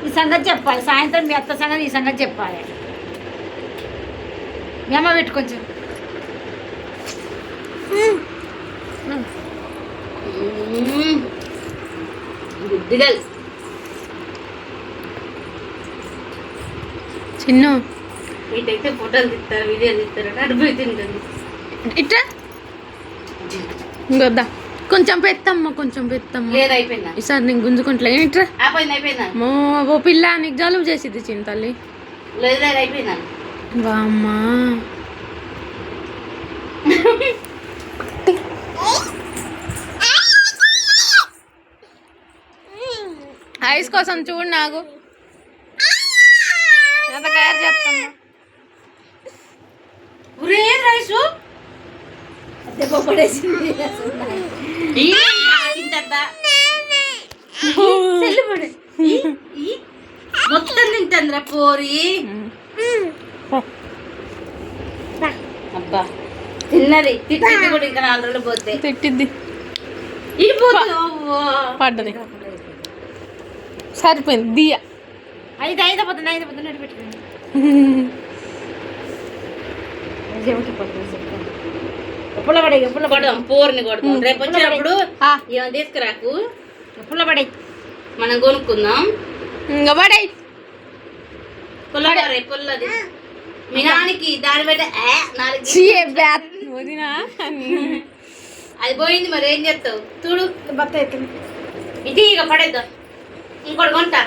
ఈ సంగతి చెప్పాలి. సాయంత్రం మీ అత్త సంగతి ఈ సంగతి చెప్పాలి. మీ అమ్మ పెట్టు కొంచెం. గుడ్డిగల్ చిన్న ఇటైతే ఫోటోలు తీస్తారు, వీడియోలు తీస్తారు, అడిపోయి తింటుంది. ఇట్లా ఇంకొద్దా కొంచెం పెత్తమ్మ, కొంచెం పెత్తమ్మ. లేదు అయిపోయిందా? ఈసారి నీకు గుంజుకుంటలే. ఇట్రా అయిపోయిందా? ఓ పిల్ల నీకు జలుబు చేసిద్ది చిన్న తల్లి. లేదు లేదు అయిపోయిందా? వామ్మా ఐస్ కోసం చూడు నాకు ఎంత కేర్ చేస్తాను. రైసు మొత్తం తింటుందిరా పోరి. అబ్బా తిన్నది, తిట్టింది కూడా. ఇంకా 4 రోజులు పోతే తిట్టిద్ది. ఇది పడ్డది సరిపోయింది. దియ ఐదు పోతుంది పెట్టుకోండి. కొడదాం, పోరుని కొడదాం. రేపు వచ్చినప్పుడు ఏమో తీసుకురాకు, పుల్లబడి మనం కొనుక్కుందాం. ఇంకా పడే పుల్లబడి పుల్లది మీ నాన్నకి దాని బట్టి అది పోయింది. మరి ఏం చేస్తావు చూడు. బత్త ఇది ఇక పడేద్దాం. ఇంకోటి కొంటా.